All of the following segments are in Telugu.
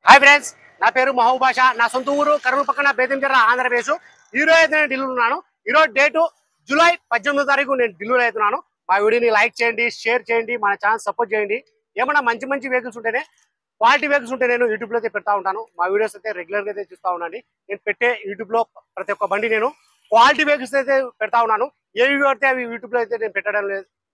హాయ్ ఫ్రెండ్స్, నా పేరు మహబూబ్ బాషా. నా సొంత ఊరు కర్నూలు పక్కన బేతంచెర్ల, ఆంధ్రప్రదేశ్. ఈరోజు అయితే నేను ఢిల్లీలో ఉన్నాను. ఈరోజు డేటు జూలై 18వ తారీఖు నేను ఢిల్లీలో అవుతున్నాను. మా వీడియోని లైక్ చేయండి, షేర్ చేయండి, మన ఛానల్ సపోర్ట్ చేయండి. ఏమన్నా మంచి మంచి వెహికల్స్ ఉంటేనే, క్వాలిటీ వెహికల్స్ ఉంటే నేను యూట్యూబ్లో అయితే పెడతా ఉంటాను. మా వీడియోస్ అయితే రెగ్యులర్గా అయితే చూస్తూ ఉండండి. నేను పెట్టే యూట్యూబ్లో ప్రతి ఒక్క బండి నేను క్వాలిటీ వెహికల్స్ అయితే పెడతా ఉన్నాను. ఏ వీడియో అయితే అవి యూట్యూబ్లో అయితే నేను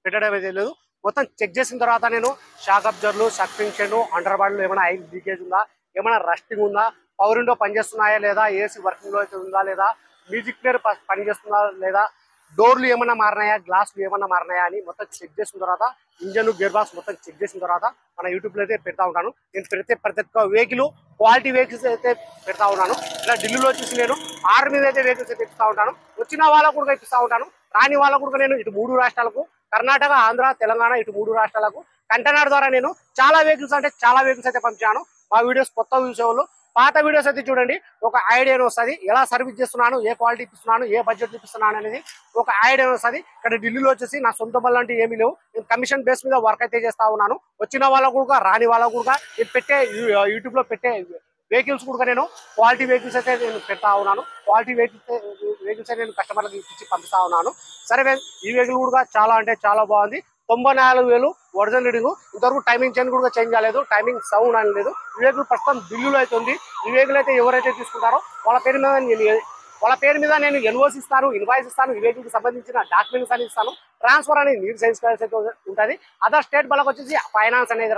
పెట్టడం అయితే లేదు. మొత్తం చెక్ చేసిన తర్వాత నేను షాక్ అబ్జర్లు, సస్పెన్షన్, అండర్ బాడీలో ఏమైనా ఆయిల్ లీకేజ్ ఉందా, ఏమైనా రస్టింగ్ ఉందా, పవర్ విండో పనిచేస్తున్నాయా లేదా, ఏసీ వర్కింగ్ లో అయితే ఉందా లేదా, మ్యూజిక్ ప్లేయర్ పనిచేస్తుందా లేదా, డోర్లు ఏమన్నా మారినాయా, గ్లాసులు ఏమన్నా మారినాయా అని మొత్తం చెక్ చేసిన తర్వాత, ఇంజన్ గేర్ బాక్స్ మొత్తం చెక్ చేసిన తర్వాత మన యూట్యూబ్ లో అయితే పెడతా ఉంటాను. నేను ప్రతి ఒక్క వెహికల్ క్వాలిటీ వెహికల్స్ అయితే పెడతా ఉన్నాను. ఇలా ఢిల్లీలో వచ్చేసి నేను 6 మీద అయితే వెహికల్స్ అయితే ఇప్పిస్తా ఉంటాను. వచ్చిన వాళ్ళకు కూడా ఇప్పిస్తా ఉంటాను, రాని వాళ్ళకు కూడా నేను ఇటు 3 రాష్ట్రాలకు, కర్ణాటక, ఆంధ్ర, తెలంగాణ, ఇటు 3 రాష్ట్రాలకు కంటైనర్ ద్వారా నేను చాలా వెహికల్స్ అయితే పంపించాను. మా వీడియోస్ కొత్త చూసేవాళ్ళు పాత వీడియోస్ అయితే చూడండి, ఒక ఐడియా వస్తుంది. ఎలా సర్వీస్ చేస్తున్నాను, ఏ క్వాలిటీ ఇప్పిస్తున్నాను, ఏ బడ్జెట్ ఇప్పిస్తున్నాను అనేది ఒక ఐడియా వస్తుంది. ఇక్కడ ఢిల్లీలో వచ్చేసి నా సొంత బళ్ళు అంటే ఏమీ లేవు. నేను కమిషన్ బేస్ మీద వర్క్ అయితే చేస్తా ఉన్నాను. వచ్చిన వాళ్ళకు కూడా, రాని వాళ్ళకు కూడా నేను పెట్టే యూట్యూబ్లో పెట్టే వెహికల్స్ కూడా నేను క్వాలిటీ వెహికల్స్ అయితే నేను పెడతా ఉన్నాను. క్వాలిటీ వెహికల్స్ అయితే నేను కస్టమర్లకు ఇప్పించి పంపిస్తా ఉన్నాను. సరే, ఈ వెహికల్ కూడా చాలా అంటే చాలా బాగుంది. 94,000 ఒరిజినల్ రీడింగ్. ఇంతవరకు టైమింగ్ చైన్ కూడా చేంజ్ కాలేదు, టైమింగ్ సౌండ్ అని లేదు. ఈ వెహికల్ ప్రస్తుతం ఢిల్లీలో అయితే ఉంది. ఈ వెహికల్ అయితే ఎవరైతే తీసుకుంటారో వాళ్ళ పేరు మీద నేను ఎన్ఓసి ఇస్తాను, ఇన్వాయిస్ ఇస్తాను, ఈ వెహికల్కి సంబంధించిన డాక్యుమెంట్స్ అని ఇస్తాను. ట్రాన్స్ఫర్ అనేది నీరు సైన్స్ అయితే ఉంటుంది. అదర్ స్టేట్ బళ్ళకి వచ్చేసి ఫైనాన్స్ అనేది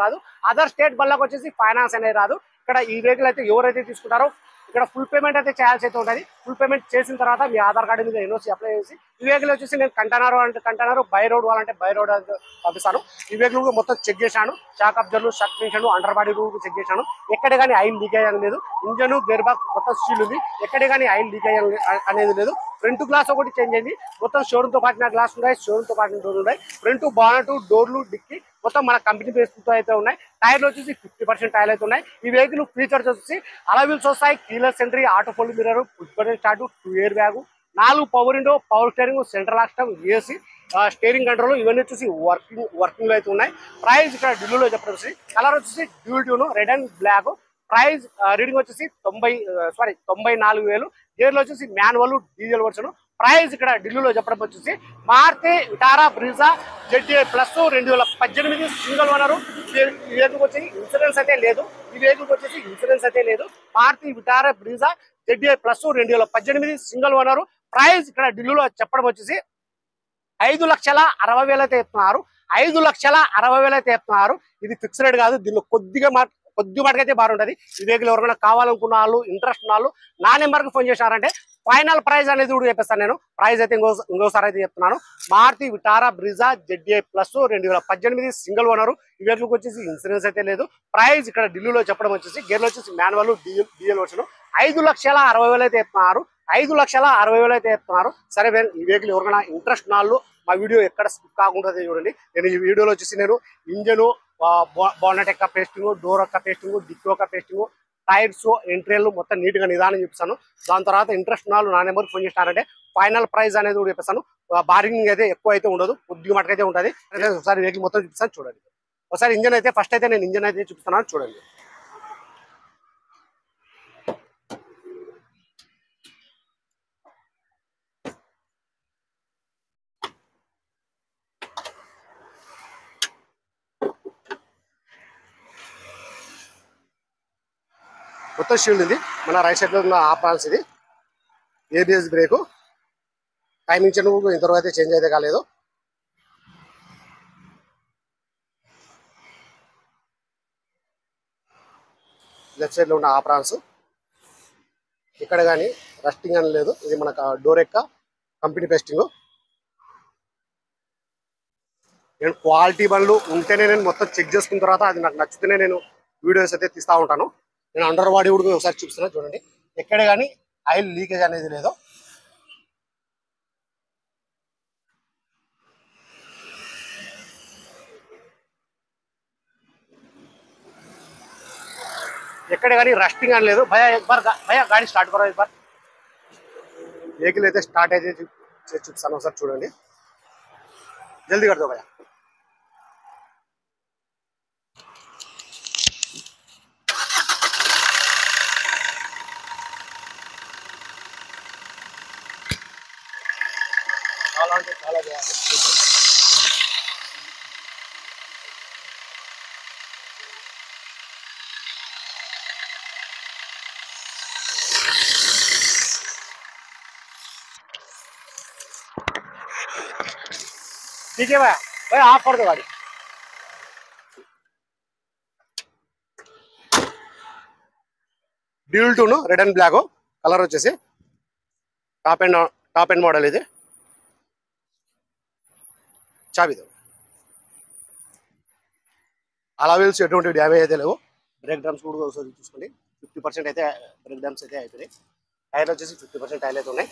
రాదు. ఇక్కడ ఈ వెహికల్ అయితే ఎవరైతే తీసుకుంటారో ఇక్కడ ఫుల్ పేమెంట్ అయితే చేయాల్సి అయితే ఉంటుంది. ఫుల్ పేమెంట్ చేసిన తర్వాత మీ ఆధార్ కార్డు మీద ఎన్ఓసి అప్లై చేసి, ఈ వెహికల్ వచ్చేసి నేను కంటైనర్ బై రోడ్ వాళ్ళంటే బై రోడ్ పంపిస్తాను. ఈ వెహికల్ కూడా మొత్తం చెక్ చేశాను. షాక్ అబ్జర్లు, సస్పెన్షన్, అండర్ బాడీ కూడా చెక్ చేశాను. ఎక్కడ కానీ ఆయిల్ లీకేజ్ అనేది లేదు. ఇంజన్ గేర్ బాక్స్ మొత్తం స్టీల్ ఉంది. ఎక్కడ కానీ ఆయిల్ లీకేజ్ అనేది లేదు. ఫ్రంట్ గ్లాస్ ఒకటి చేంజ్ అయింది. మొత్తం షోరూమ్ తో పాటిన గ్లాస్ ఉన్నాయి, షోరూమ్ తో పాటిన డోర్లు ఉన్నాయి. ఫ్రంట్ బానెట్, డోర్లు, డిక్కి మొత్తం మన కంపెనీ బేస్తో అయితే ఉన్నాయి. టైర్లు వచ్చేసి 50% టైర్లు అయితే ఉన్నాయి. ఈ వెహికల్ ఫీచర్స్ వచ్చేసి అలవిల్స్ వస్తాయి, keyless entry, auto fold mirror, push button start, 2 air bag, 4 power window, power steering, central lock, AC, steering control ఇవన్నీ వచ్చేసి వర్కింగ్ లో అయితే ఉన్నాయి. ప్రైస్ ఇక్కడ ఢిల్లీలో చెప్పడం వచ్చి కలర్ వచ్చేసి dual tone, red and black. Price reading వచ్చేసి 94,000. గేర్లు వచ్చేసి మాన్యువల్, డీజిల్ వర్షన్. ప్రైస్ ఇక్కడ ఢిల్లీలో చెప్పడం వచ్చేసి Maruti Vitara Brezza ZA plus 2018 single owner. ఈ వెహికల్కి వచ్చి ఇన్సూరెన్స్ అయితే లేదు. Maruti Vitara Brezza ZA plus 2018 single owner. Price ఇక్కడ ఢిల్లీలో చెప్పడం వచ్చేసి 5,60,000 అయితే చెప్తున్నారు. 5,60,000 అయితే చెప్తున్నారు. ఇది ఫిక్స్ రేట్ కాదు. దీనిలో కొద్ది మటుకైతే బాగుంటుంది. ఈ వెహికల్ ఎవరైనా కావాలనుకున్న వాళ్ళు, ఇంట్రెస్ట్ ఉన్న వాళ్ళు నా నెంబర్కి ఫోన్ చేశారంటే ఫైనల్ ప్రైస్ అనేది కూడా చెప్పేస్తాను. నేను ప్రైస్ అయితే ఇంకోసారి అయితే చెప్తున్నాను. Maruti Vitara Brezza ZA plus 2018 single owner. ఈ వెహికల్కి వచ్చేసి ఇన్సూరెన్స్ అయితే లేదు. ప్రైస్ ఇక్కడ ఢిల్లీలో చెప్పడం వచ్చేసి గేర్లు వచ్చేసి మాన్యువల్, డీజిల్ వర్షన్. 5,60,000 అయితే చెప్తున్నారు. 5,60,000 అయితే చెప్తున్నారు. సరే, ఈ వెహికల్ ఎవరైనా ఇంట్రెస్ట్ ఉన్న వాళ్ళు మా వీడియో ఎక్కడ స్కిప్ కాకుండా చూడండి. నేను ఈ వీడియోలో వచ్చేసి నేను ఇంజను, బానెట్ యొక్క పేస్టింగ్, డోర్ యొక్క పేస్టింగ్, డిక్కీ యొక్క పేస్టింగ్, టైర్స్, ఎంట్రీలు మొత్తం నీట్గా నిదానం చూపిస్తాను. దాని తర్వాత ఇంట్రెస్ట్ ఉన్న వాళ్ళు నా నెంబర్కి ఫోన్ చేస్తారంటే ఫైనల్ ప్రైస్ అనేది కూడా చెప్పేస్తాను. బార్గింగ్ అయితే ఎక్కువ అయితే ఉండదు, కొద్దిగా మటుకైతే ఉంటుంది. ఒకసారి వెహికల్ మొత్తం చూపిస్తాను చూడండి. ఒకసారి ఇంజన్ అయితే ఫస్ట్ అయితే నేను ఇంజన్ అయితే చూపిస్తున్నాను చూడండి. మొత్తం షీల్డ్ ఉంది. మన రైట్ సైడ్ లో ఉన్న ఆప్రాన్స్, ఇది ABS బ్రేకు, టైమింగ్ చైన్ ఇంతవరకు అయితే చేంజ్ అయితే కాలేదు. లెఫ్ట్ సైడ్ లో ఉన్న ఆప్రాన్స్, ఇక్కడ కానీ రస్టింగ్ అని లేదు. ఇది మనకు డోర్ యొక్క కంపెనీ పేస్టింగ్. నేను క్వాలిటీ బండ్లు ఉంటేనే నేను మొత్తం చెక్ చేసుకున్న తర్వాత అది నాకు నచ్చితేనే నేను వీడియోస్ అయితే తీస్తూ ఉంటాను. నేను అండర్ బాడీ కూడా ఒకసారి చూపిస్తున్నా చూడండి. ఎక్కడ కానీ ఆయిల్ లీకేజ్ అనేది లేదు. ఎక్కడ కానీ రస్టింగ్ అని లేదు. భయ గాడి స్టార్ట్ కరో బార్. వెహికల్ అయితే స్టార్ట్ అయితే చూపిస్తాను ఒకసారి చూడండి. జల్దీ కడతా భయ. చాలా అంటే చాలా బాగుంది. ठीक है भाई भाई ऑफ कर दो गाड़ी. Dual 2 red and black colour వచ్చేసి టాప్ ఎండ్ మోడల్ ఇది. చాబిదో అలా వీల్స్ ఎటువంటి డ్యామేజ్ అయితే లేవు. బ్రేక్ డ్రమ్స్ కూడా ఒకసారి చూసుకోండి. 50% అయితే బ్రేక్ డ్రమ్స్ అయితే అయిపోయినాయి. టైర్ వచ్చేసి 50% టైర్లు అయితే ఉన్నాయి.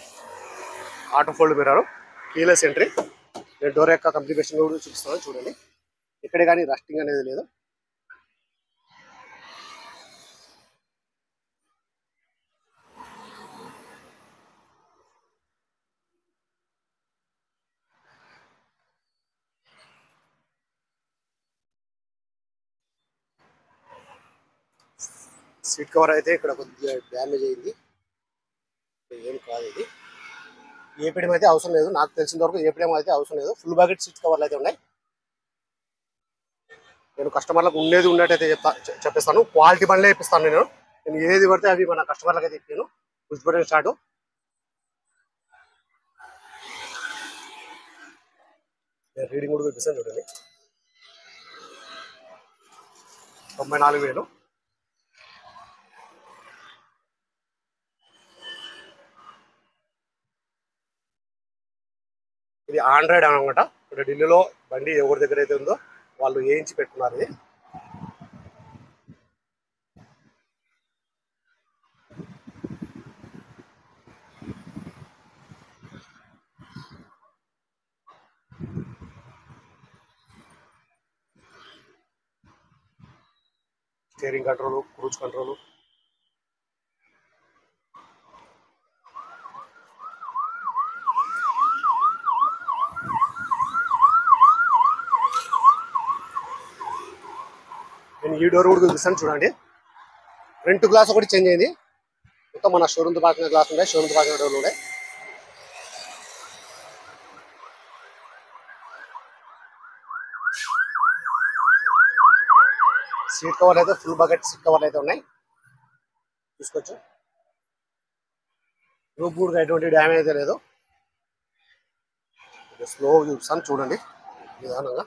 Auto fold mirror, keyless entry. నేను డోర్ యొక్క కంప్లికేషన్ కూడా చూపిస్తాను చూడండి. ఎక్కడ కానీ రస్టింగ్ అనేది లేదు. సీట్ కవర్ అయితే ఇక్కడ కొద్దిగా డ్యామేజ్ అయింది. ఏం కాదు ఇది. ఏపీఎం అయితే అవసరం లేదు. నాకు తెలిసిన వరకు ఏపీఎం అయితే అవసరం లేదు. ఫుల్ బకెట్ సీట్ కవర్లు అయితే ఉన్నాయి. నేను కస్టమర్లకు ఉండేది ఉన్నట్టయితే చెప్పిస్తాను. క్వాలిటీ బండ్లే ఇప్పిస్తాను. నేను ఏది పడితే అవి మన కస్టమర్లకు అయితే ఇప్పాను. Push button start. రీడింగ్ కూడా ఇప్పిస్తాను చూడండి. 94,000. ఇది ఆండ్రాయిడ్ అనమాట. ఇక్కడ ఢిల్లీలో బండి ఎవరి దగ్గర అయితే ఉందో వాళ్ళు వేయించి పెట్టుకున్నారు. ఇది స్టీరింగ్ కంట్రోల్, క్రూజ్ కంట్రోల్. నేను ఈ డోర్ కూడా చూపిస్తాను చూడండి. ఫ్రంట్ గ్లాస్ ఒకటి చేంజ్ అయింది. మొత్తం మన షోరూమ్తో పాకిన గ్లాస్ ఉన్నాయి. షోరూమ్తో పాకిన డోర్లు ఉన్నాయి. సీట్ కవర్లు అయితే ఫుల్ బకెట్ సీట్ కవర్లు అయితే ఉన్నాయి. చూసుకోవచ్చు. రూప్ కూడా ఎటువంటి డ్యామేజ్ అయితే లేదు. స్లో చూపిస్తాను చూడండి నిదానంగా.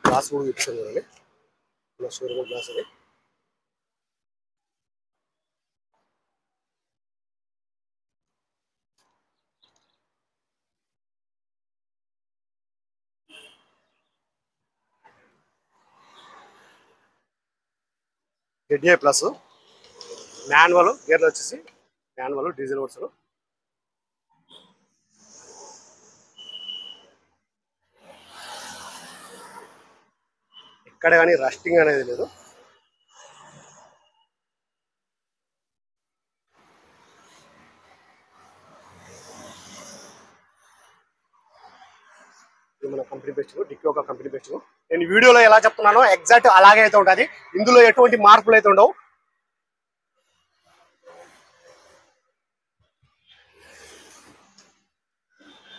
గ్లాస్ కూడా చూపిస్తాను చూడండి. షోరూమ్ గ్లాస్ అది. ZA ప్లస్ మాన్యువల్ గేర్లు వచ్చేసి మాన్యువల్ డీజిల్ వర్షన్. ఇక్కడ కానీ రస్టింగ్ అనేది లేదు. ఇది మన కంపెనీ బెస్ట్, డిక్కీ ఒక కంపెనీ బెస్ట్. నేను వీడియోలో ఎలా చెప్తున్నానో ఎగ్జాక్ట్ అలాగే అయితే ఉంటుంది. ఇందులో ఎటువంటి మార్పులు అయితే ఉండవు.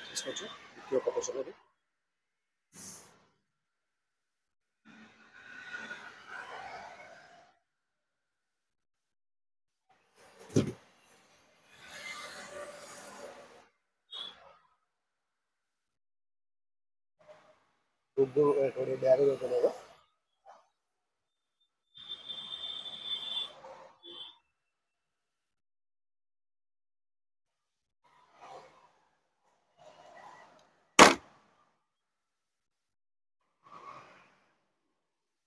తీసుకోవచ్చు డిక్కీ ఒక క్వశ్చన్ అది. రుబ్బు ఎటువంటి డ్యామేజ్ అయితే లేదు.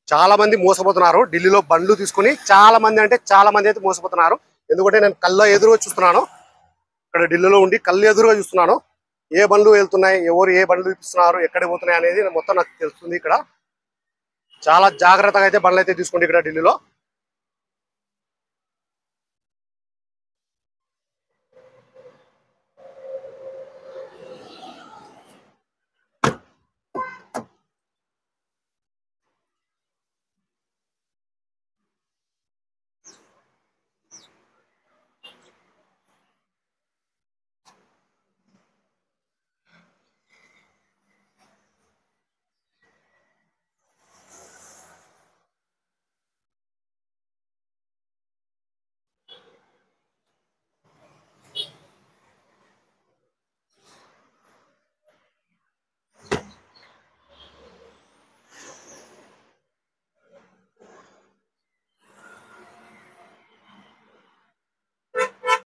చాలా మంది మోసపోతున్నారు ఢిల్లీలో బండ్లు తీసుకుని. చాలా మంది అంటే చాలా మంది అయితే మోసపోతున్నారు. ఎందుకంటే నేను కళ్ళ ఎదురుగా చూస్తున్నాను. ఇక్కడ ఢిల్లీలో ఉండి కళ్ళు ఎదురుగా చూస్తున్నాను. ఏ బండ్లు వెళ్తున్నాయి, ఎవరు ఏ బండ్లు ఇస్తున్నారు, ఎక్కడికి పోతున్నాయి అనేది మొత్తం నాకు తెలుస్తుంది. ఇక్కడ చాలా జాగ్రత్తగా అయితే బండ్లు అయితే తీసుకోండి ఇక్కడ ఢిల్లీలో.